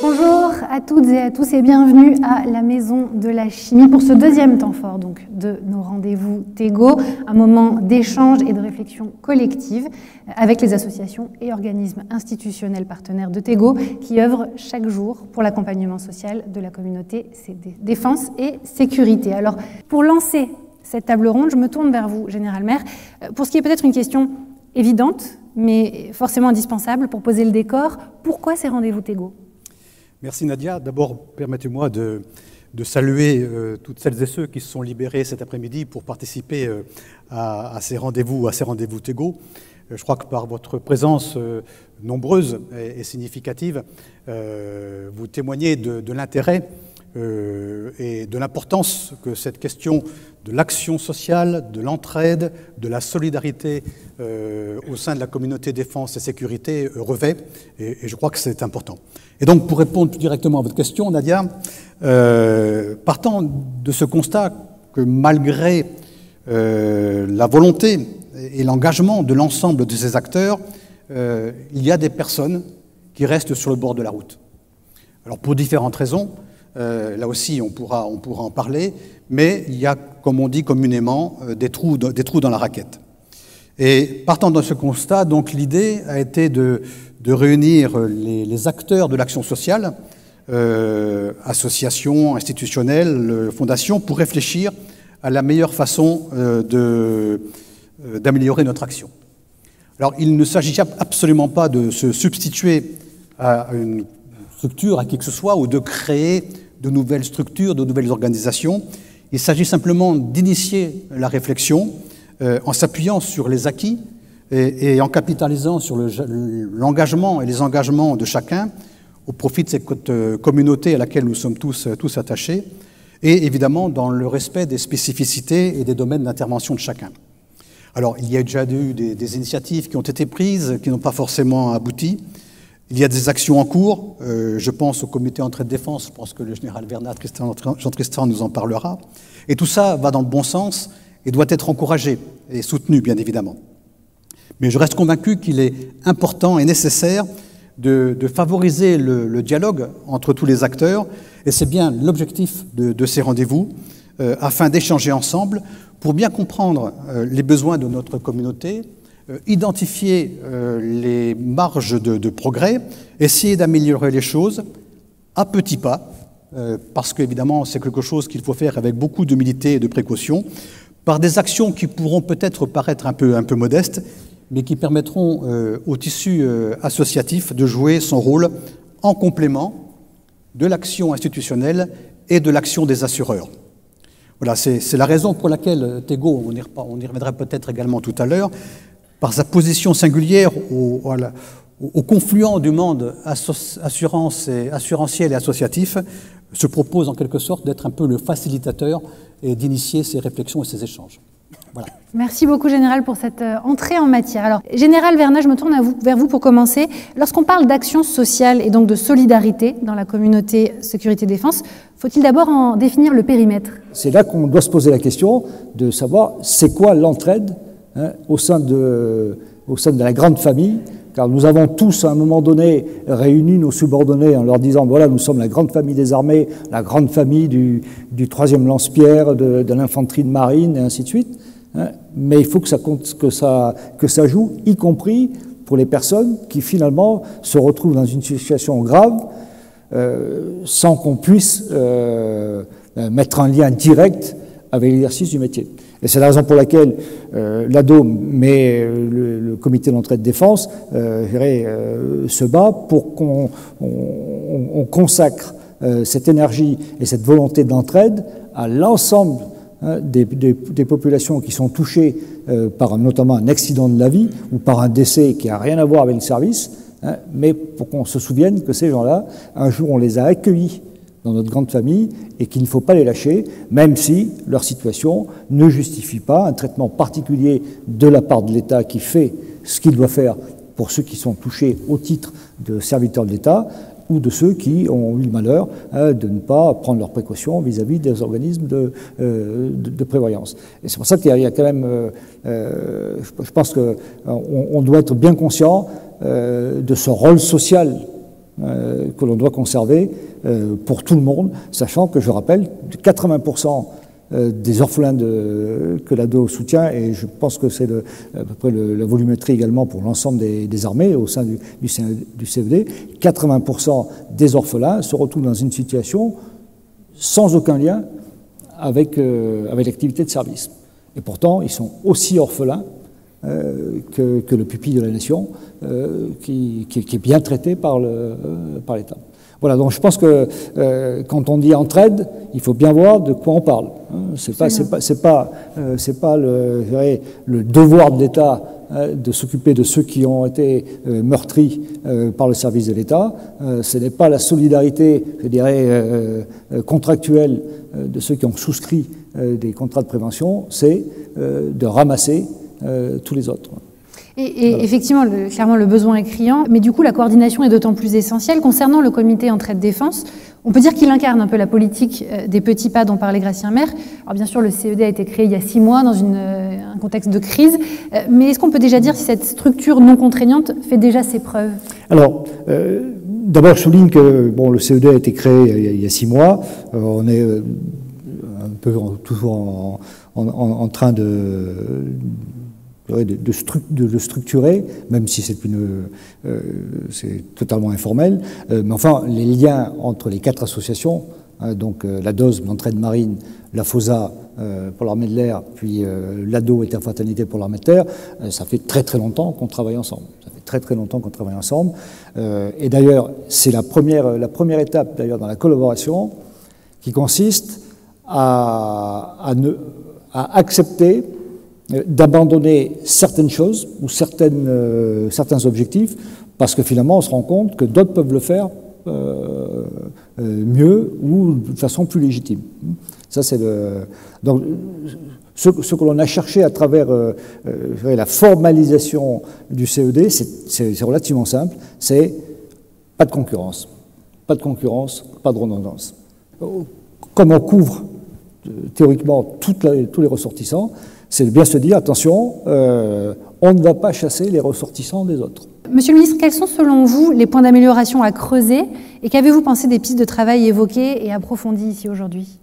Bonjour à toutes et à tous et bienvenue à la Maison de la Chimie pour ce deuxième temps fort donc, de nos rendez-vous TEGO, un moment d'échange et de réflexion collective avec les associations et organismes institutionnels partenaires de TEGO qui œuvrent chaque jour pour l'accompagnement social de la communauté défense et sécurité. Alors, pour lancer cette table ronde, je me tourne vers vous, Général Maire, pour ce qui est peut-être une question évidente, mais forcément indispensable pour poser le décor. Pourquoi ces rendez-vous TEGO ? Merci Nadia. D'abord, permettez-moi de saluer toutes celles et ceux qui se sont libérés cet après-midi pour participer à ces rendez-vous TEGO. Je crois que par votre présence nombreuse et significative, vous témoignez de l'intérêt et de l'importance que cette question de l'action sociale, de l'entraide, de la solidarité au sein de la communauté défense et sécurité revêt, et je crois que c'est important. Et donc, pour répondre plus directement à votre question, Nadia, partant de ce constat que malgré la volonté et l'engagement de l'ensemble de ces acteurs, il y a des personnes qui restent sur le bord de la route. Alors, pour différentes raisons, là aussi, on pourra en parler, mais il y a, comme on dit communément, des trous dans la raquette. Et partant de ce constat, donc l'idée a été de réunir les acteurs de l'action sociale, associations, institutionnelles, fondations, pour réfléchir à la meilleure façon d'améliorer notre action. Alors, il ne s'agit absolument pas de se substituer à une structure, à qui que ce soit, ou de créer de nouvelles structures, de nouvelles organisations. Il s'agit simplement d'initier la réflexion en s'appuyant sur les acquis et en capitalisant sur l'engagement et les engagements de chacun au profit de cette communauté à laquelle nous sommes tous attachés et évidemment dans le respect des spécificités et des domaines d'intervention de chacun. Alors, il y a déjà eu des initiatives qui ont été prises, qui n'ont pas forcément abouti. Il y a des actions en cours, je pense au comité entraide défense, je pense que le général Vernat, Jean-Tristan nous en parlera. Et tout ça va dans le bon sens et doit être encouragé et soutenu, bien évidemment. Mais je reste convaincu qu'il est important et nécessaire de favoriser le dialogue entre tous les acteurs, et c'est bien l'objectif de ces rendez-vous, afin d'échanger ensemble pour bien comprendre les besoins de notre communauté, identifier les marges de progrès, essayer d'améliorer les choses à petits pas, parce qu'évidemment c'est quelque chose qu'il faut faire avec beaucoup d'humilité et de précaution, par des actions qui pourront peut-être paraître un peu modestes, mais qui permettront au tissu associatif de jouer son rôle en complément de l'action institutionnelle et de l'action des assureurs. Voilà, c'est la raison pour laquelle TEGO, on y reviendra peut-être également tout à l'heure, par sa position singulière au confluent du monde assurantiel et associatif, se propose en quelque sorte d'être un peu le facilitateur et d'initier ces réflexions et ces échanges. Voilà. Merci beaucoup, Général, pour cette entrée en matière. Alors, Général Vernat, je me tourne vers vous pour commencer. Lorsqu'on parle d'action sociale et donc de solidarité dans la communauté sécurité-défense, faut-il d'abord en définir le périmètre ? C'est là qu'on doit se poser la question de savoir c'est quoi l'entraide au sein de la grande famille, car nous avons tous, à un moment donné, réuni nos subordonnés en leur disant, voilà, nous sommes la grande famille des armées, la grande famille du 3e lance-pierre, de l'infanterie de marine, et ainsi de suite. Mais il faut que ça joue, y compris pour les personnes qui, finalement, se retrouvent dans une situation grave, sans qu'on puisse mettre un lien direct avec l'exercice du métier. Et c'est la raison pour laquelle l'ADOM, mais le comité d'entraide défense, se bat pour qu'on consacre cette énergie et cette volonté d'entraide à l'ensemble des populations qui sont touchées par notamment un accident de la vie ou par un décès qui n'a rien à voir avec le service, mais pour qu'on se souvienne que ces gens-là, un jour on les a accueillis dans notre grande famille et qu'il ne faut pas les lâcher, même si leur situation ne justifie pas un traitement particulier de la part de l'État qui fait ce qu'il doit faire pour ceux qui sont touchés au titre de serviteurs de l'État ou de ceux qui ont eu le malheur de ne pas prendre leurs précautions vis-à-vis des organismes de prévoyance. Et c'est pour ça qu'il y a quand même, je pense qu'on doit être bien conscient de ce rôle social que l'on doit conserver pour tout le monde, sachant que, je rappelle, 80% des orphelins que l'ADO soutient, et je pense que c'est à peu près la volumétrie également pour l'ensemble des armées au sein du CED, 80% des orphelins se retrouvent dans une situation sans aucun lien avec l'activité de service. Et pourtant, ils sont aussi orphelins que le pupille de la nation, qui est bien traité par l'État. Voilà, donc je pense que quand on dit entraide, il faut bien voir de quoi on parle. C'est pas le devoir de l'État de s'occuper de ceux qui ont été meurtris par le service de l'État. Ce n'est pas la solidarité, je dirais, contractuelle de ceux qui ont souscrit des contrats de prévention, c'est de ramasser tous les autres. Et voilà. Effectivement, clairement, le besoin est criant, mais du coup, la coordination est d'autant plus essentielle. Concernant le comité entraide-défense, on peut dire qu'il incarne un peu la politique des petits pas dont parlait Gratien Maire. Alors bien sûr, le CED a été créé il y a 6 mois dans un contexte de crise, mais est-ce qu'on peut déjà dire si cette structure non contraignante fait déjà ses preuves? Alors, d'abord, je souligne que le CED a été créé il y a 6 mois. On est un peu toujours en train de le structurer, même si c'est totalement informel. Mais enfin, les liens entre les 4 associations, donc la DOSE, l'entraide marine, la FOSA pour l'armée de l'air, puis l'ADO, Interfraternité pour l'armée de terre, ça fait très très longtemps qu'on travaille ensemble. Et d'ailleurs, c'est la première étape d'ailleurs dans la collaboration qui consiste à accepter d'abandonner certaines choses ou certains objectifs, parce que finalement on se rend compte que d'autres peuvent le faire mieux ou de façon plus légitime. Ça, c'est donc ce que l'on a cherché à travers la formalisation du CED, c'est relativement simple, c'est pas de concurrence, pas de redondance. Comme on couvre théoriquement tous les ressortissants, c'est de bien se dire, attention, on ne va pas chasser les ressortissants des autres. Monsieur le ministre, quels sont selon vous les points d'amélioration à creuser et qu'avez-vous pensé des pistes de travail évoquées et approfondies ici aujourd'hui?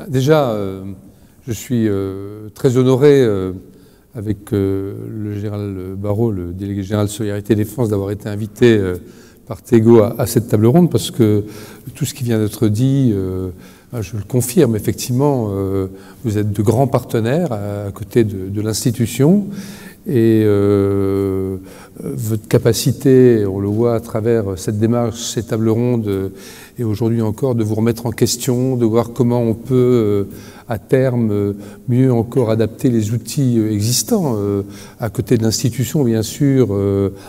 Déjà, je suis très honoré avec le général Barrot, le délégué général Solidarité Défense, d'avoir été invité par Tego à cette table ronde, parce que tout ce qui vient d'être dit, je le confirme, effectivement, vous êtes de grands partenaires à côté de l'institution, et votre capacité, on le voit à travers cette démarche, ces tables rondes, et aujourd'hui encore, de vous remettre en question, de voir comment on peut, à terme, mieux encore adapter les outils existants, à côté de l'institution, bien sûr,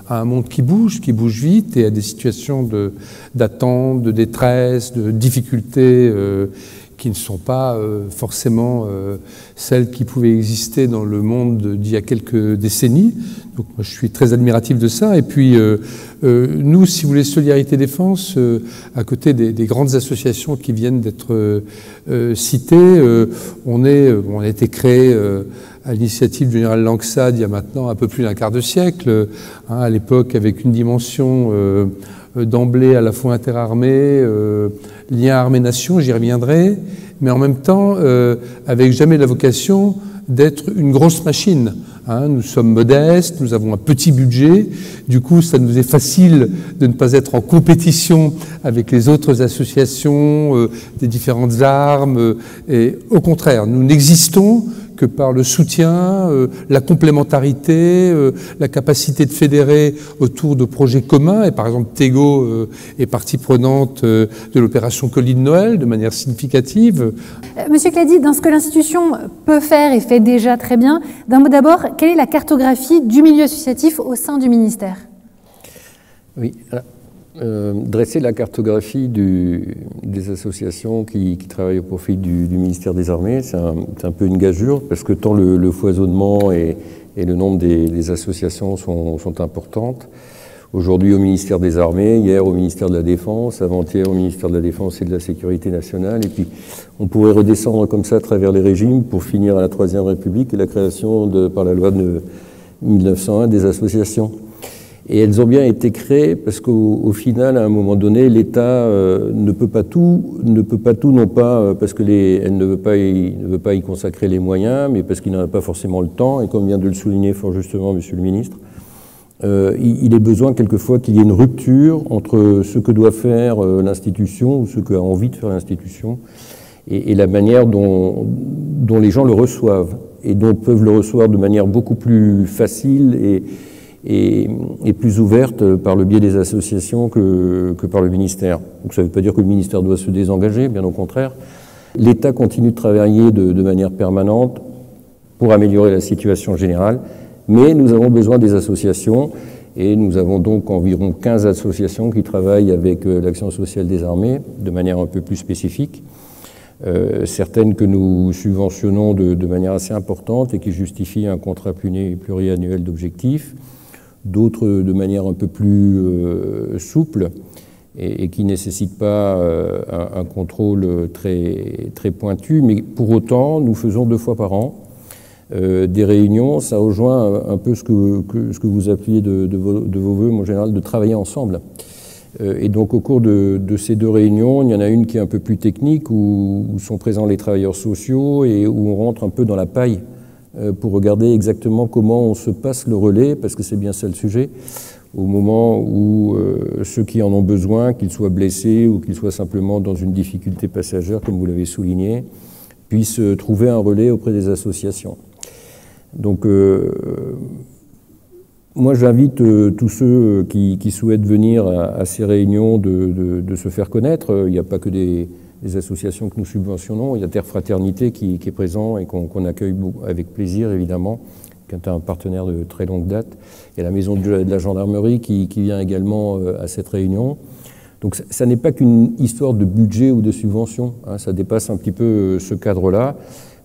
à un monde qui bouge vite, et à des situations d'attente, de détresse, de difficultés, qui ne sont pas forcément celles qui pouvaient exister dans le monde d'il y a quelques décennies. Donc moi, je suis très admiratif de ça. Et puis, nous, si vous voulez, Solidarité Défense, à côté des grandes associations qui viennent d'être citées, on a été créé à l'initiative du général Langsad il y a maintenant un peu plus d'un quart de siècle, à l'époque avec une dimension d'emblée à la fois interarmée, lien armée-nation, j'y reviendrai, mais en même temps avec jamais la vocation d'être une grosse machine. Nous sommes modestes, nous avons un petit budget, du coup ça nous est facile de ne pas être en compétition avec les autres associations des différentes armes, et au contraire, nous n'existons que par le soutien, la complémentarité, la capacité de fédérer autour de projets communs. Et par exemple, Tego est partie prenante de l'opération Colline Noël de manière significative. Monsieur Clady, dans ce que l'institution peut faire et fait déjà très bien, d'un mot d'abord, quelle est la cartographie du milieu associatif au sein du ministère? Oui, dresser la cartographie des associations qui travaillent au profit du ministère des Armées, c'est un peu une gageure, parce que tant le foisonnement et le nombre des associations sont importantes. Aujourd'hui au ministère des Armées, hier au ministère de la Défense, avant-hier au ministère de la Défense et de la Sécurité nationale, et puis on pourrait redescendre comme ça à travers les régimes pour finir à la Troisième République et la création par la loi de 1901 des associations. Et elles ont bien été créées parce qu'au final, à un moment donné, l'État ne peut pas tout, non pas parce elle ne veut pas y consacrer les moyens, mais parce qu'il n'en a pas forcément le temps. Et comme vient de le souligner fort justement Monsieur le Ministre, il est besoin quelquefois qu'il y ait une rupture entre ce que doit faire l'institution ou ce qu'a envie de faire l'institution et la manière dont les gens le reçoivent et dont peuvent le recevoir de manière beaucoup plus facile et plus ouverte par le biais des associations que par le ministère. Donc ça ne veut pas dire que le ministère doit se désengager, bien au contraire. L'État continue de travailler de manière permanente pour améliorer la situation générale, mais nous avons besoin des associations et nous avons donc environ 15 associations qui travaillent avec l'Action sociale des armées de manière un peu plus spécifique. Certaines que nous subventionnons de manière assez importante et qui justifient un contrat pluriannuel d'objectifs, d'autres de manière un peu plus souple et qui ne nécessitent pas un contrôle très pointu, mais pour autant, nous faisons 2 fois par an des réunions. Ça rejoint un peu ce que vous appuyez de vos voeux, mon général, de travailler ensemble. Et donc au cours de ces 2 réunions, il y en a une qui est un peu plus technique, où sont présents les travailleurs sociaux et où on rentre un peu dans la paille pour regarder exactement comment on se passe le relais, parce que c'est bien ça le sujet, au moment où ceux qui en ont besoin, qu'ils soient blessés ou qu'ils soient simplement dans une difficulté passagère, comme vous l'avez souligné, puissent trouver un relais auprès des associations. Donc moi j'invite tous ceux qui souhaitent venir à ces réunions de se faire connaître. Il n'y a pas que des associations que nous subventionnons, il y a Terre Fraternité qui est présent et qu'on accueille avec plaisir évidemment, qui est un partenaire de très longue date. Il y a la maison de la gendarmerie qui vient également à cette réunion. Donc ça n'est pas qu'une histoire de budget ou de subvention, hein, ça dépasse un petit peu ce cadre-là,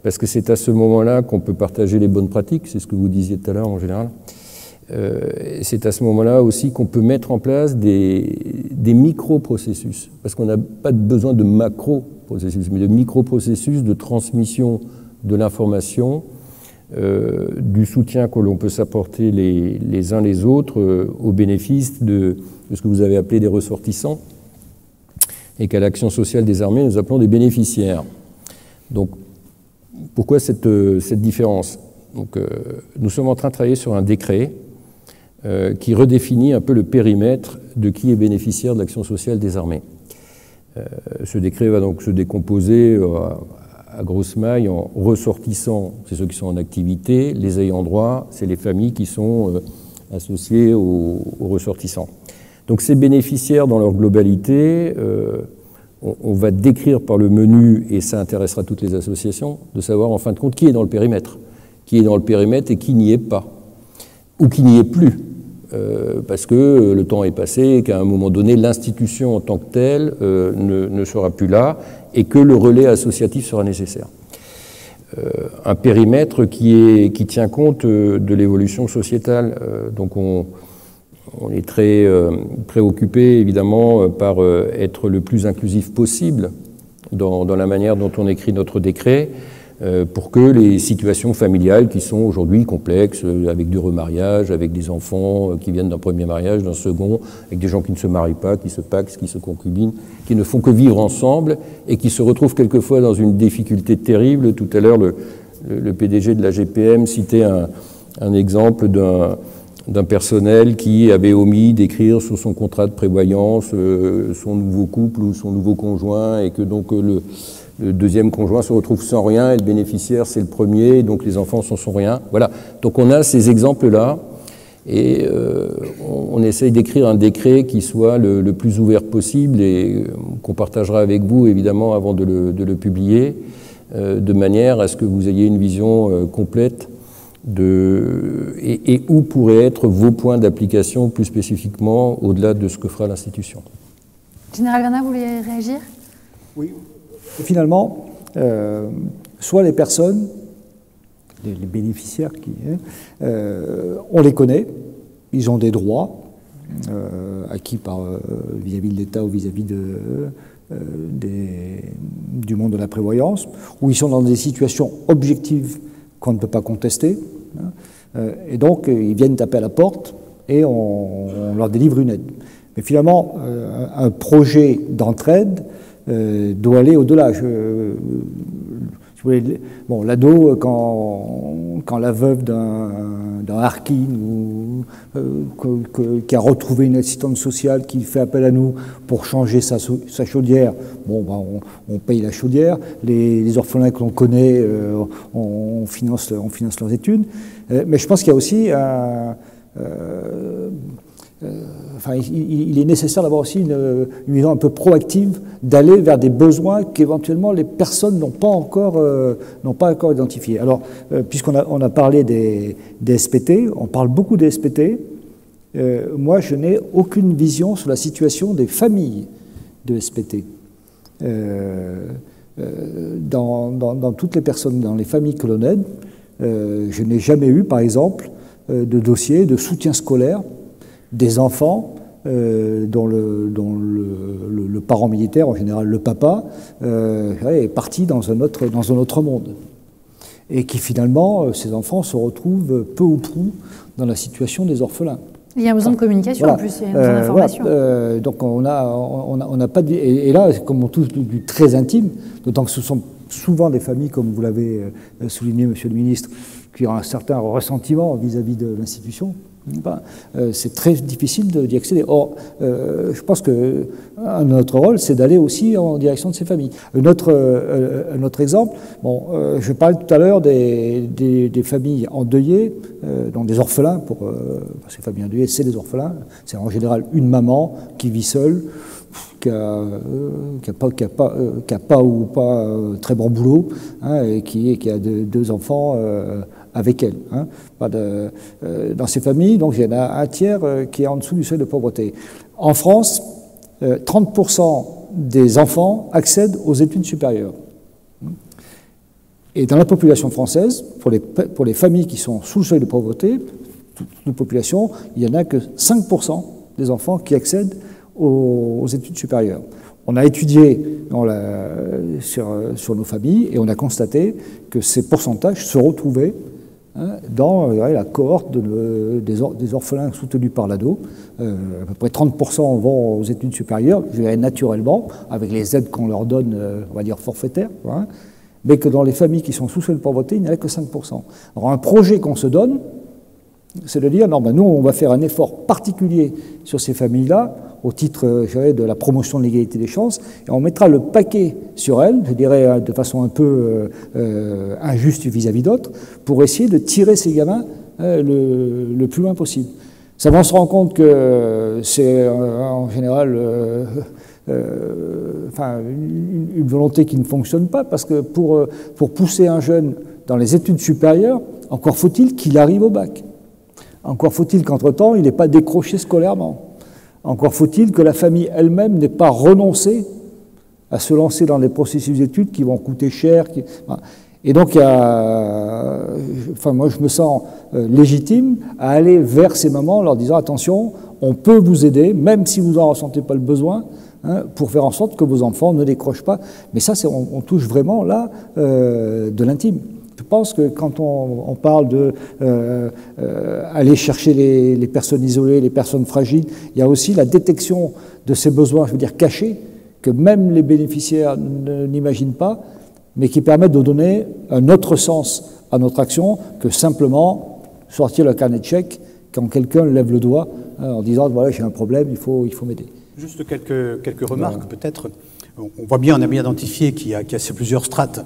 parce que c'est à ce moment-là qu'on peut partager les bonnes pratiques, c'est ce que vous disiez tout à l'heure en général. C'est à ce moment-là aussi qu'on peut mettre en place des micro-processus, parce qu'on n'a pas besoin de macro-processus, mais de micro-processus de transmission de l'information, du soutien que l'on peut s'apporter les uns les autres au bénéfice de ce que vous avez appelé des ressortissants, et qu'à l'Action sociale des armées, nous appelons des bénéficiaires. Donc, pourquoi cette différence? Donc, nous sommes en train de travailler sur un décret qui redéfinit un peu le périmètre de qui est bénéficiaire de l'Action sociale des armées. Ce décret va donc se décomposer à grosse maille en ressortissants, c'est ceux qui sont en activité, les ayants droit, c'est les familles qui sont associées aux ressortissants. Donc ces bénéficiaires dans leur globalité, on va décrire par le menu, et ça intéressera toutes les associations, de savoir en fin de compte qui est dans le périmètre et qui n'y est pas, ou qui n'y est plus, parce que le temps est passé et qu'à un moment donné, l'institution en tant que telle ne sera plus là et que le relais associatif sera nécessaire. Un périmètre qui tient compte de l'évolution sociétale. Donc on est très préoccupé évidemment par être le plus inclusif possible dans la manière dont on écrit notre décret, pour que les situations familiales qui sont aujourd'hui complexes, avec du remariage, avec des enfants qui viennent d'un premier mariage, d'un second, avec des gens qui ne se marient pas, qui se paxent, qui se concubinent, qui ne font que vivre ensemble et qui se retrouvent quelquefois dans une difficulté terrible. Tout à l'heure, le PDG de la GPM citait un exemple d'un personnel qui avait omis d'écrire sur son contrat de prévoyance son nouveau couple ou son nouveau conjoint, et que donc le deuxième conjoint se retrouve sans rien et le bénéficiaire c'est le premier, et donc les enfants sont sans rien. Voilà, donc on a ces exemples-là et on essaye d'écrire un décret qui soit le plus ouvert possible et qu'on partagera avec vous évidemment avant de le publier, de manière à ce que vous ayez une vision complète et où pourraient être vos points d'application plus spécifiquement au-delà de ce que fera l'institution. Général Bernard, vous voulez réagir? Oui. Finalement, soit les personnes, les bénéficiaires, on les connaît, ils ont des droits acquis vis-à-vis de l'État ou vis-à-vis du monde de la prévoyance, où ils sont dans des situations objectives qu'on ne peut pas contester, et donc ils viennent taper à la porte et on leur délivre une aide. Mais finalement, un projet d'entraide doit aller au-delà. Bon, l'ado, quand la veuve d'un harkin qui a retrouvé une assistante sociale qui fait appel à nous pour changer sa chaudière, bon, ben, on paye la chaudière. Les orphelins que l'on connaît, on finance leurs études. Mais je pense qu'il y a aussi enfin, il est nécessaire d'avoir aussi une vision un peu proactive, d'aller vers des besoins qu'éventuellement les personnes n'ont pas encore identifiés. Alors, puisqu'on a parlé des SPT, on parle beaucoup des SPT, moi je n'ai aucune vision sur la situation des familles de SPT. Dans toutes les personnes, dans les familles que l'on aide, je n'ai jamais eu, par exemple, de dossier de soutien scolaire des enfants dont le parent militaire, en général le papa, est parti dans un autre monde. Et qui finalement, ces enfants se retrouvent peu ou prou dans la situation des orphelins. Il y a besoin de communication, voilà. En plus, il y a besoin d'information. Voilà. Donc on n'a pas de... Et là, comme on touche du très intime, d'autant que ce sont souvent des familles, comme vous l'avez souligné, Monsieur le Ministre, qui ont un certain ressentiment vis-à-vis de l'institution. C'est très difficile d'y accéder. Or, je pense que notre rôle, c'est d'aller aussi en direction de ces familles. Un autre exemple, bon, je parlais tout à l'heure des familles endeuillées, donc des orphelins, parce que les familles endeuillées, c'est des orphelins. C'est en général une maman qui vit seule, qui a pas ou pas très bon boulot, hein, et qui a deux enfants avec elle. Hein. Dans ces familles, donc il y en a un tiers qui est en dessous du seuil de pauvreté. En France, 30% des enfants accèdent aux études supérieures. Et dans la population française, pour les familles qui sont sous le seuil de pauvreté, toute la population, il n'y en a que 5% des enfants qui accèdent aux études supérieures. On a étudié sur nos familles et on a constaté que ces pourcentages se retrouvaient dans la cohorte des orphelins soutenus par l'ADO. À peu près 30% vont aux études supérieures, je dirais naturellement, avec les aides qu'on leur donne, on va dire forfaitaires, hein, mais que dans les familles qui sont sous seuil de pauvreté, il n'y en a que 5%. Alors un projet qu'on se donne, c'est de dire, non, ben nous, on va faire un effort particulier sur ces familles-là, au titre, je dirais, de la promotion de l'égalité des chances, et on mettra le paquet sur elles, je dirais de façon un peu injuste vis-à-vis d'autres, pour essayer de tirer ces gamins le plus loin possible. Ça, on se rend compte que c'est en général une volonté qui ne fonctionne pas, parce que pour pousser un jeune dans les études supérieures, encore faut-il qu'il arrive au bac. Encore faut-il qu'entre-temps, il n'ait pas décroché scolairement. Encore faut-il que la famille elle-même n'ait pas renoncé à se lancer dans des processus d'études qui vont coûter cher. Et donc, moi, je me sens légitime à aller vers ces mamans en leur disant « Attention, on peut vous aider, même si vous n'en ressentez pas le besoin, hein, pour faire en sorte que vos enfants ne décrochent pas. » Mais ça, on touche vraiment là de l'intime. Je pense que quand on parle d'aller chercher les personnes isolées, les personnes fragiles, il y a aussi la détection de ces besoins, je veux dire cachés, que même les bénéficiaires n'imaginent pas, mais qui permettent de donner un autre sens à notre action que simplement sortir le carnet de chèques quand quelqu'un lève le doigt en disant « voilà, j'ai un problème, il faut m'aider ». Juste quelques remarques peut-être. On voit bien, on a bien identifié qu'il y a plusieurs strates.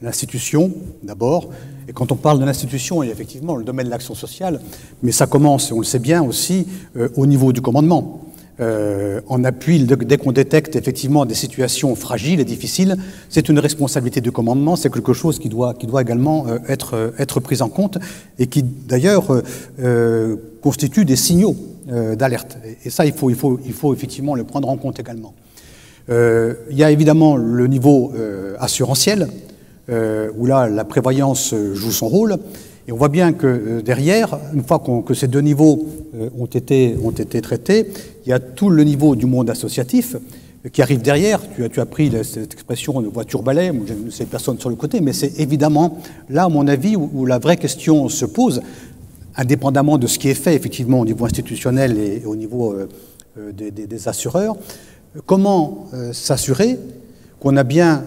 L'institution, d'abord, et quand on parle de l'institution, il y a effectivement le domaine de l'action sociale, mais ça commence, et on le sait bien aussi, au niveau du commandement. En appui, dès qu'on détecte effectivement des situations fragiles et difficiles, c'est une responsabilité du commandement, c'est quelque chose qui doit également être pris en compte, et qui d'ailleurs constitue des signaux d'alerte. Et ça, il faut effectivement le prendre en compte également. Il y a évidemment le niveau assurantiel, où là, la prévoyance joue son rôle. Et on voit bien que derrière, une fois que ces deux niveaux ont été traités, il y a tout le niveau du monde associatif qui arrive derrière. Tu as pris cette expression de voiture-balai, je ne sais personne sur le côté, mais c'est évidemment là, à mon avis, où la vraie question se pose. indépendamment de ce qui est fait effectivement au niveau institutionnel et au niveau des assureurs, comment s'assurer qu'on a bien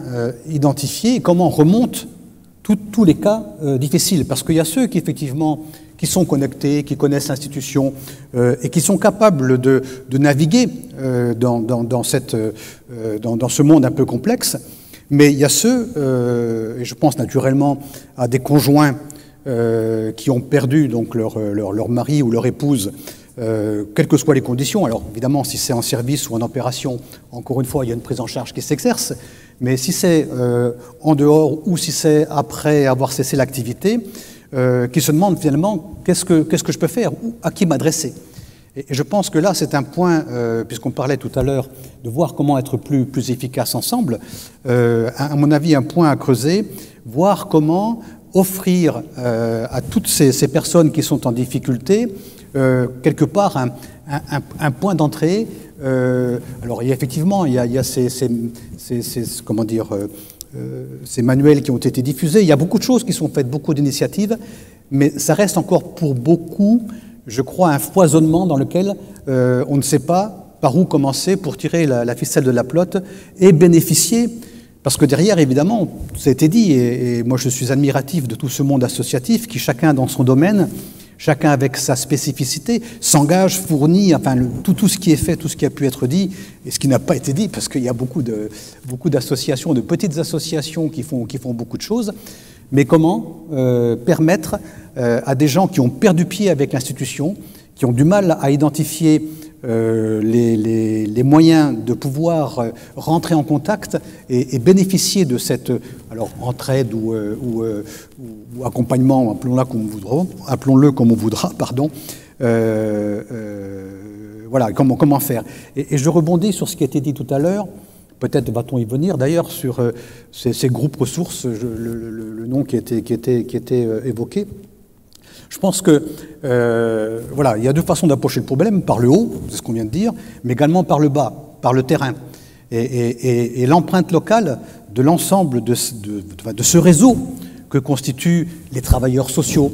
identifié et comment on remonte tous les cas difficiles. Parce qu'il y a ceux qui effectivement qui sont connectés, qui connaissent l'institution et qui sont capables de naviguer dans ce monde un peu complexe. Mais il y a ceux, et je pense naturellement à des conjoints qui ont perdu donc leur mari ou leur épouse, quelles que soient les conditions. Alors évidemment, si c'est en service ou en opération, encore une fois, il y a une prise en charge qui s'exerce. Mais si c'est en dehors ou si c'est après avoir cessé l'activité, qui se demandent finalement qu'est-ce que je peux faire, ou à qui m'adresser. Et je pense que là, c'est un point, puisqu'on parlait tout à l'heure de voir comment être plus efficace ensemble, à mon avis, un point à creuser, voir comment offrir à toutes ces personnes qui sont en difficulté, quelque part, un point d'entrée. Alors, effectivement, il y a comment dire, ces manuels qui ont été diffusés. Il y a beaucoup de choses qui sont faites, beaucoup d'initiatives, mais ça reste encore pour beaucoup, je crois, un foisonnement dans lequel on ne sait pas par où commencer pour tirer la ficelle de la pelote et bénéficier. Parce que derrière, évidemment, ça a été dit, et moi je suis admiratif de tout ce monde associatif qui, chacun dans son domaine, chacun avec sa spécificité, s'engage, fournit, enfin tout ce qui est fait, tout ce qui a pu être dit, et ce qui n'a pas été dit, parce qu'il y a beaucoup d'associations, de petites associations qui font beaucoup de choses. Mais comment permettre à des gens qui ont perdu pied avec l'institution, qui ont du mal à identifier les moyens de pouvoir rentrer en contact et bénéficier de cette entraide ou accompagnement, appelons-le comme on voudra, pardon. Voilà, comment faire. Et je rebondis sur ce qui a été dit tout à l'heure. Peut-être va-t-on y venir d'ailleurs sur ces groupes ressources, le nom qui était évoqué. Je pense que voilà, il y a deux façons d'approcher le problème, par le haut, c'est ce qu'on vient de dire, mais également par le bas, par le terrain. Et l'empreinte locale de l'ensemble de ce réseau que constituent les travailleurs sociaux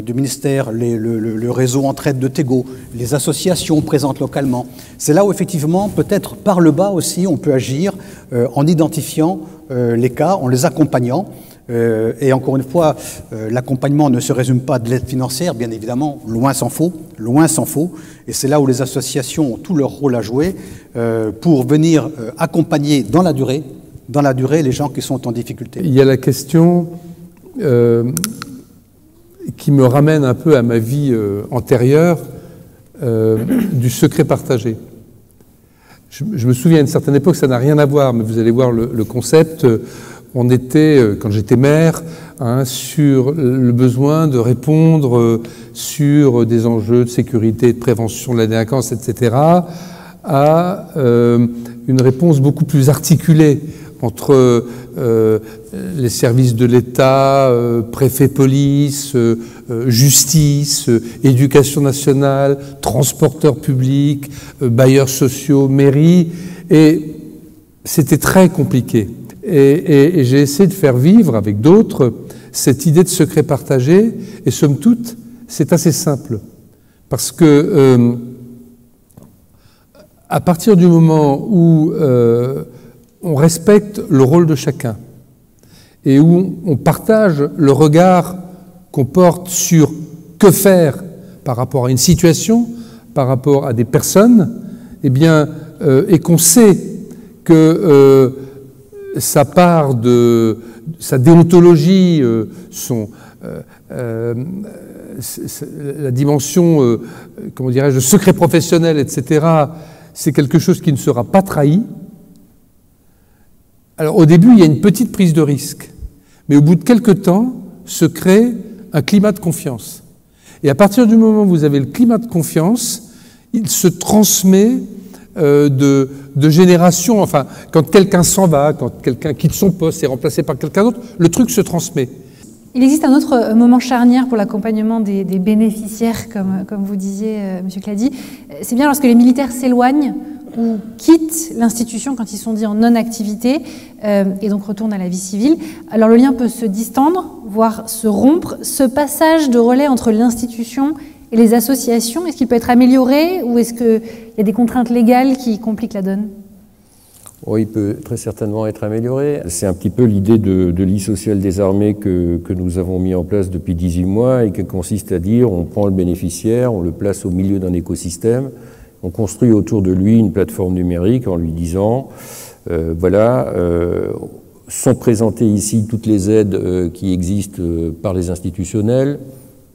du ministère, le réseau Entraide de Tego, les associations présentes localement. C'est là où effectivement, peut-être par le bas aussi, on peut agir en identifiant les cas, en les accompagnant. Et encore une fois, l'accompagnement ne se résume pas de l'aide financière, bien évidemment, loin s'en faut. Et c'est là où les associations ont tout leur rôle à jouer pour venir accompagner dans la durée les gens qui sont en difficulté. Il y a la question qui me ramène un peu à ma vie antérieure du secret partagé. Je me souviens à une certaine époque, ça n'a rien à voir, mais vous allez voir le concept. On était, quand j'étais maire, sur le besoin de répondre sur des enjeux de sécurité, de prévention de la délinquance, etc., à une réponse beaucoup plus articulée entre les services de l'État, préfet police, justice, éducation nationale, transporteurs publics, bailleurs sociaux, mairies, et c'était très compliqué. Et j'ai essayé de faire vivre avec d'autres cette idée de secret partagé, et somme toute, c'est assez simple. Parce que à partir du moment où on respecte le rôle de chacun, et où on partage le regard qu'on porte sur que faire par rapport à une situation, par rapport à des personnes, eh bien, et qu'on sait que sa part de sa déontologie, la dimension, comment dirais-je, de secret professionnel, etc., c'est quelque chose qui ne sera pas trahi. Alors au début, il y a une petite prise de risque, mais au bout de quelques temps, se crée un climat de confiance. Et à partir du moment où vous avez le climat de confiance, il se transmet de génération, enfin, quand quelqu'un s'en va, quand quelqu'un quitte son poste et est remplacé par quelqu'un d'autre, le truc se transmet. Il existe un autre moment charnière pour l'accompagnement des bénéficiaires, comme vous disiez, M. Clady. C'est bien lorsque les militaires s'éloignent ou quittent l'institution quand ils sont dits en non-activité et donc retournent à la vie civile. Alors le lien peut se distendre, voire se rompre. Ce passage de relais entre l'institution et les associations, est-ce qu'il peut être amélioré ou est-ce qu'il y a des contraintes légales qui compliquent la donne ? Oui, il peut très certainement être amélioré. C'est un petit peu l'idée de lit social des armées que nous avons mis en place depuis 18 mois et qui consiste à dire on prend le bénéficiaire, on le place au milieu d'un écosystème, on construit autour de lui une plateforme numérique en lui disant sont présentées ici toutes les aides qui existent par les institutionnels,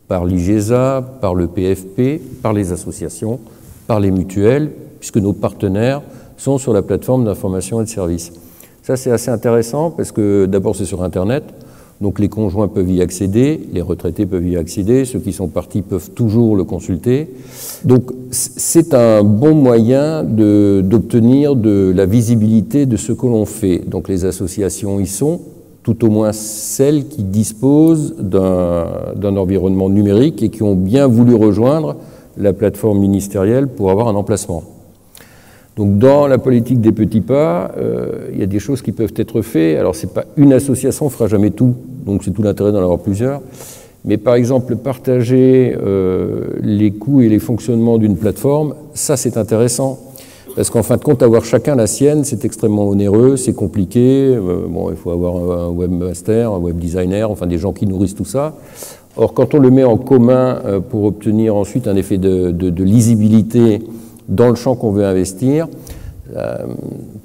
par l'IGESA, par le PFP, par les associations, par les mutuelles, puisque nos partenaires sont sur la plateforme d'information et de services. Ça, c'est assez intéressant parce que d'abord, c'est sur Internet, donc les conjoints peuvent y accéder, les retraités peuvent y accéder, ceux qui sont partis peuvent toujours le consulter. Donc, c'est un bon moyen d'obtenir de la visibilité de ce que l'on fait. Donc, les associations y sont, tout au moins celles qui disposent d'un environnement numérique et qui ont bien voulu rejoindre la plateforme ministérielle pour avoir un emplacement. Donc dans la politique des petits pas, il y a des choses qui peuvent être faites. Alors c'est pas une association fera jamais tout, donc c'est tout l'intérêt d'en avoir plusieurs. Mais par exemple, partager les coûts et les fonctionnements d'une plateforme, ça c'est intéressant. Parce qu'en fin de compte, avoir chacun la sienne, c'est extrêmement onéreux, c'est compliqué. Il faut avoir un webmaster, un web designer, enfin des gens qui nourrissent tout ça. Or, quand on le met en commun pour obtenir ensuite un effet de lisibilité dans le champ qu'on veut investir,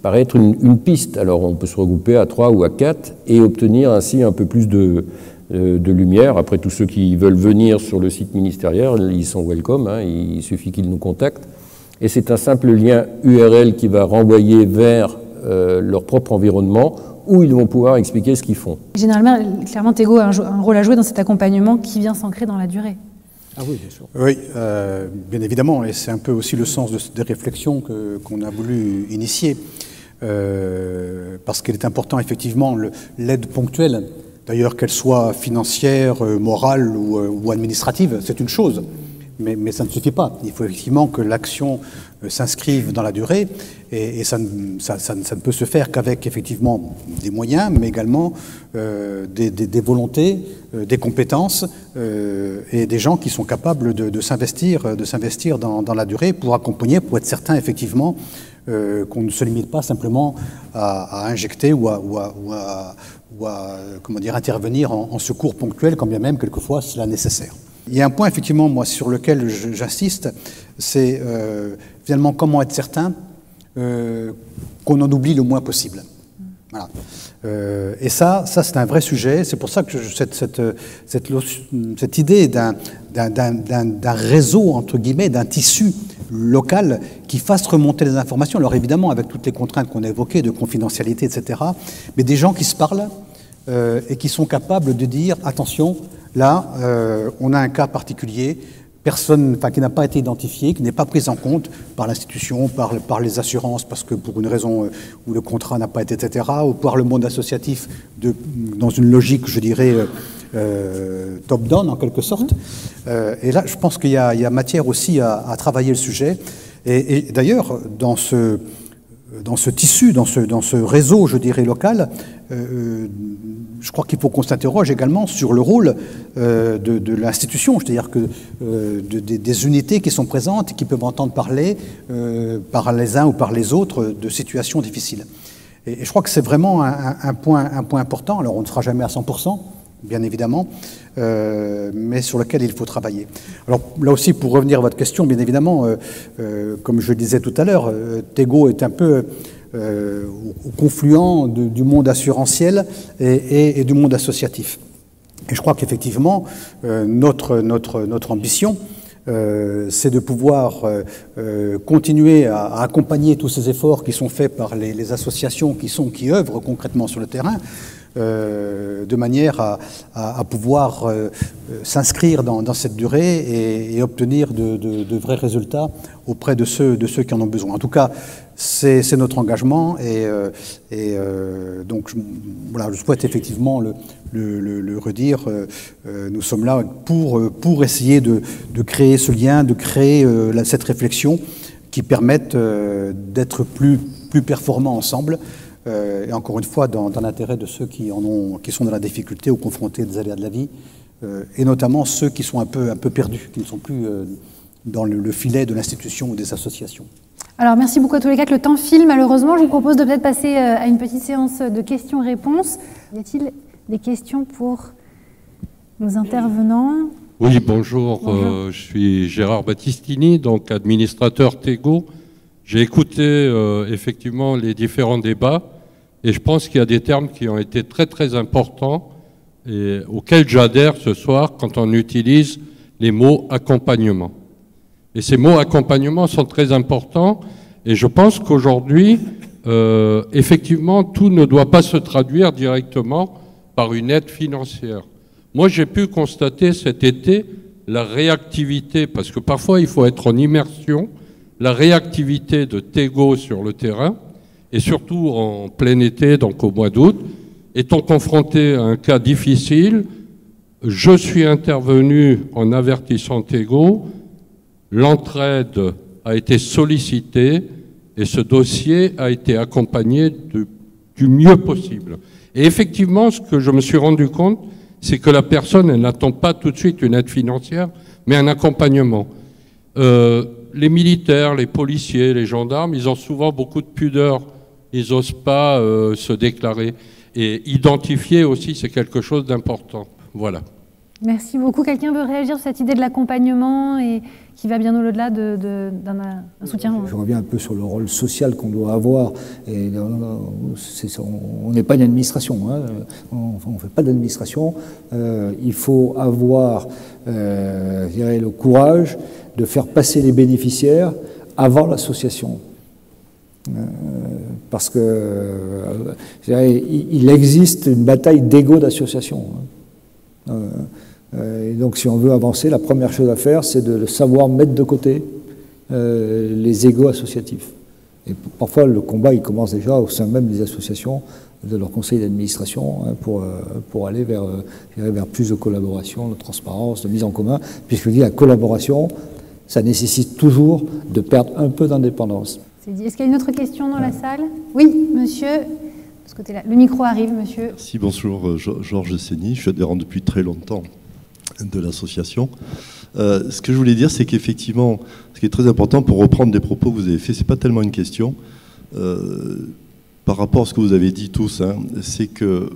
paraît être une piste. Alors, on peut se regrouper à 3 ou à 4 et obtenir ainsi un peu plus de lumière. Après, tous ceux qui veulent venir sur le site ministériel, ils sont welcome, hein, il suffit qu'ils nous contactent. Et c'est un simple lien URL qui va renvoyer vers leur propre environnement où ils vont pouvoir expliquer ce qu'ils font. Généralement, clairement, Tego a un rôle à jouer dans cet accompagnement qui vient s'ancrer dans la durée. Ah oui, bien sûr. Oui, bien évidemment, et c'est un peu aussi le sens des réflexions qu'on a voulu initier, parce qu'il est important, effectivement, l'aide ponctuelle, d'ailleurs qu'elle soit financière, morale ou administrative, c'est une chose. Mais ça ne suffit pas. Il faut effectivement que l'action s'inscrive dans la durée et ça ne peut se faire qu'avec effectivement des moyens, mais également des volontés, des compétences et des gens qui sont capables de s'investir dans la durée pour accompagner, pour être certain effectivement qu'on ne se limite pas simplement à injecter ou à intervenir en secours ponctuel, quand bien même quelquefois cela est nécessaire. Il y a un point, effectivement, moi, sur lequel j'insiste, c'est finalement comment être certain qu'on en oublie le moins possible. Voilà. Et ça c'est un vrai sujet. C'est pour ça que cette idée d'un réseau, entre guillemets, d'un tissu local qui fasse remonter les informations, alors évidemment avec toutes les contraintes qu'on a évoquées, de confidentialité, etc., mais des gens qui se parlent et qui sont capables de dire, attention, là, on a un cas particulier, qui n'a pas été identifié, qui n'est pas pris en compte par l'institution, par les assurances, parce que pour une raison où le contrat n'a pas été, etc., ou par le monde associatif, dans une logique, je dirais, top-down en quelque sorte. Et là, je pense qu'il y a matière aussi à travailler le sujet. Et d'ailleurs, dans ce tissu, dans ce réseau, je dirais, local, je crois qu'il faut qu'on s'interroge également sur le rôle de l'institution, c'est-à-dire que des unités qui sont présentes et qui peuvent entendre parler par les uns ou par les autres de situations difficiles. Et je crois que c'est vraiment un point important. Alors on ne sera jamais à 100%, bien évidemment, mais sur lequel il faut travailler. Alors là aussi, pour revenir à votre question, bien évidemment, comme je le disais tout à l'heure, Tego est un peu au confluent du monde assurantiel et du monde associatif. Et je crois qu'effectivement, notre ambition, c'est de pouvoir continuer à accompagner tous ces efforts qui sont faits par les associations qui œuvrent concrètement sur le terrain, de manière à pouvoir s'inscrire dans cette durée et obtenir de vrais résultats auprès de ceux qui en ont besoin. En tout cas, c'est notre engagement et donc voilà, je souhaite effectivement le redire. Nous sommes là pour essayer de créer ce lien, de créer cette réflexion qui permettent d'être plus performants ensemble, et encore une fois dans l'intérêt de ceux qui sont dans la difficulté ou confrontés à des aléas de la vie, et notamment ceux qui sont un peu perdus, qui ne sont plus dans le filet de l'institution ou des associations. Alors, merci beaucoup à tous les quatre. Le temps file, malheureusement. Je vous propose de peut-être passer à une petite séance de questions-réponses. Y a-t-il des questions pour nos intervenants? Oui, bonjour. Je suis Gérard Battistini, donc administrateur Tego. J'ai écouté effectivement les différents débats et je pense qu'il y a des termes qui ont été très très importants et auxquels j'adhère ce soir quand on utilise les mots accompagnement. Et ces mots accompagnement sont très importants et je pense qu'aujourd'hui, effectivement, tout ne doit pas se traduire directement par une aide financière. Moi, j'ai pu constater cet été la réactivité, parce que parfois il faut être en immersion, la réactivité de Tego sur le terrain, et surtout en plein été, donc au mois d'août, étant confronté à un cas difficile, je suis intervenu en avertissant Tego. L'entraide a été sollicitée et ce dossier a été accompagné du mieux possible. Et effectivement, ce que je me suis rendu compte, c'est que la personne, elle n'attend pas tout de suite une aide financière, mais un accompagnement. Les militaires, les policiers, les gendarmes, ils ont souvent beaucoup de pudeur. Ils n'osent pas se déclarer. Et identifier aussi, c'est quelque chose d'important. Voilà. Merci beaucoup. Quelqu'un veut réagir sur cette idée de l'accompagnement et qui va bien au-delà d'un soutien? Je reviens un peu sur le rôle social qu'on doit avoir. Et on n'est pas une administration, hein. On ne fait pas d'administration. Il faut avoir je dirais, le courage de faire passer les bénéficiaires avant l'association. Parce que il existe une bataille d'ego d'association. Et donc si on veut avancer, la première chose à faire, c'est de savoir mettre de côté les égos associatifs. Et parfois, le combat, il commence déjà au sein même des associations, de leur conseil d'administration, hein, pour aller vers plus de collaboration, de transparence, de mise en commun, puisque je dis la collaboration, ça nécessite toujours de perdre un peu d'indépendance. Est-ce qu'il y a une autre question dans la salle? Oui, monsieur, de ce côté-là. Le micro arrive, monsieur. Merci, bonjour, Georges Sény. Je suis adhérent depuis très longtemps de l'association. Ce que je voulais dire, c'est qu'effectivement, ce qui est très important, pour reprendre des propos que vous avez faits, c'est pas tellement une question. Par rapport à ce que vous avez dit tous, hein, c'est que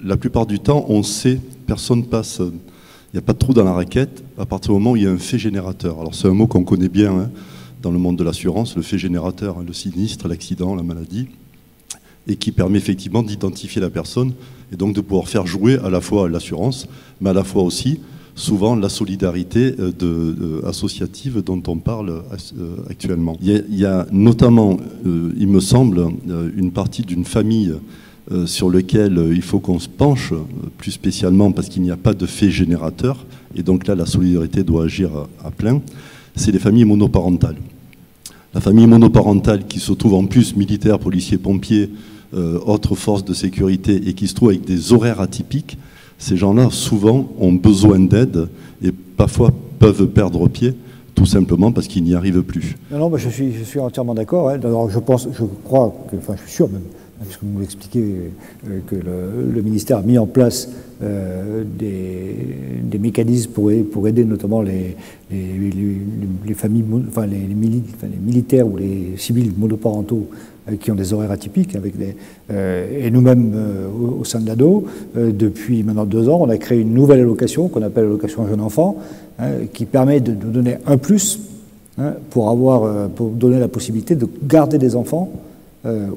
la plupart du temps, on sait, personne passe, il n'y a pas de trou dans la raquette à partir du moment où il y a un fait générateur. Alors c'est un mot qu'on connaît bien, hein, dans le monde de l'assurance, le fait générateur, hein, le sinistre, l'accident, la maladie, et qui permet effectivement d'identifier la personne et donc de pouvoir faire jouer à la fois l'assurance, mais à la fois aussi souvent la solidarité associative dont on parle actuellement. Il y a notamment, il me semble, une partie d'une famille sur laquelle il faut qu'on se penche plus spécialement parce qu'il n'y a pas de fait générateur, et donc là la solidarité doit agir à plein, c'est les familles monoparentales. La famille monoparentale qui se trouve en plus militaires, policiers, pompiers, autres forces de sécurité et qui se trouve avec des horaires atypiques, ces gens-là souvent ont besoin d'aide et parfois peuvent perdre pied tout simplement parce qu'ils n'y arrivent plus. Non, je suis entièrement d'accord. Hein. Alors je crois que, enfin je suis sûr même, puisque vous l'expliquez, que le ministère a mis en place des mécanismes pour aider notamment les familles, enfin les militaires ou les civils monoparentaux qui ont des horaires atypiques, et nous-mêmes au sein de l'ADO, depuis maintenant 2 ans, on a créé une nouvelle allocation qu'on appelle l'allocation jeune enfant, hein, qui permet de nous donner un plus, hein, pour donner la possibilité de garder des enfants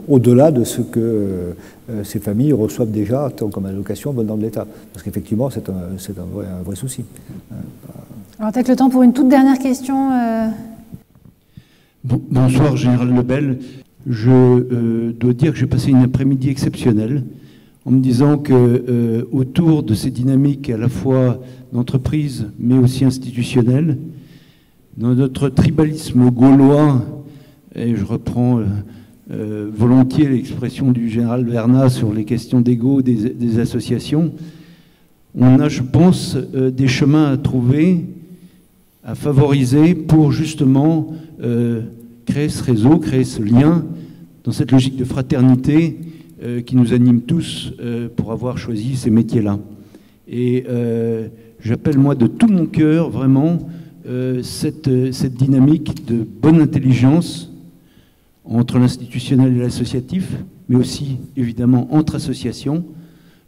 au-delà de ce que ces familles reçoivent déjà comme allocation venant de l'État. Parce qu'effectivement, c'est un vrai souci. Alors peut-être le temps pour une toute dernière question. Bonsoir, Général Lebel. Je dois dire que j'ai passé une après-midi exceptionnelle en me disant que autour de ces dynamiques à la fois d'entreprise mais aussi institutionnelles, dans notre tribalisme gaulois, et je reprends volontiers l'expression du général Vernat sur les questions d'ego des associations, on a, je pense, des chemins à trouver, à favoriser pour justement créer ce réseau, créer ce lien, dans cette logique de fraternité qui nous anime tous pour avoir choisi ces métiers-là. Et j'appelle moi de tout mon cœur vraiment cette dynamique de bonne intelligence entre l'institutionnel et l'associatif, mais aussi évidemment entre associations,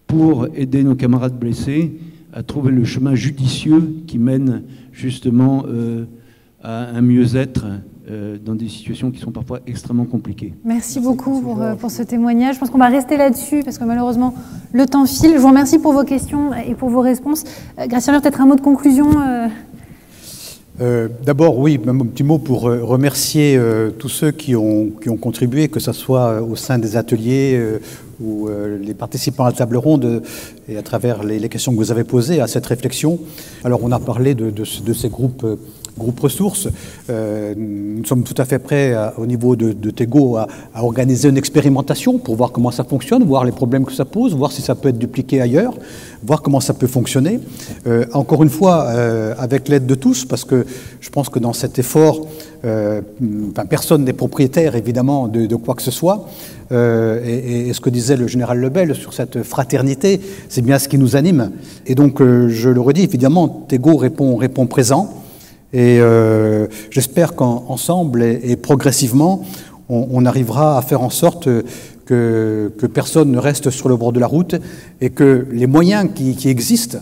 pour aider nos camarades blessés à trouver le chemin judicieux qui mène justement à un mieux-être dans des situations qui sont parfois extrêmement compliquées. Merci beaucoup pour ce témoignage. Je pense qu'on va rester là-dessus parce que malheureusement le temps file. Je vous remercie pour vos questions et pour vos réponses. Gracien, peut-être un mot de conclusion D'abord, oui, un petit mot pour remercier tous ceux qui ont contribué, que ce soit au sein des ateliers ou les participants à la table ronde et à travers les questions que vous avez posées à cette réflexion. Alors, on a parlé de ces groupes ressources. Nous sommes tout à fait prêts au niveau de Tego à organiser une expérimentation pour voir comment ça fonctionne, voir les problèmes que ça pose, voir si ça peut être dupliqué ailleurs, voir comment ça peut fonctionner. Encore une fois, avec l'aide de tous, parce que je pense que dans cet effort, personne n'est propriétaire évidemment de quoi que ce soit. Et ce que disait le général Lebel sur cette fraternité, c'est bien ce qui nous anime. Et donc, je le redis, évidemment, Tego répond présent. Et j'espère qu'ensemble et progressivement, on arrivera à faire en sorte que personne ne reste sur le bord de la route et que les moyens qui existent,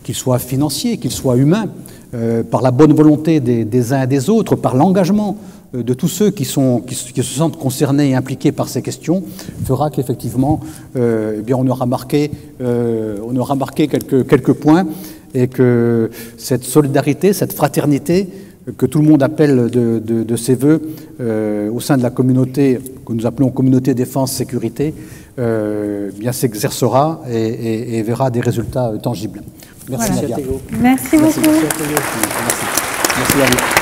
qu'ils soient financiers, qu'ils soient humains, par la bonne volonté des uns et des autres, par l'engagement de tous ceux qui se sentent concernés et impliqués par ces questions, fera qu'effectivement, on aura marqué quelques points et que cette solidarité, cette fraternité que tout le monde appelle de ses voeux au sein de la communauté que nous appelons communauté défense-sécurité, s'exercera et verra des résultats tangibles. Merci, voilà. Nadia. Merci beaucoup. Merci à vous.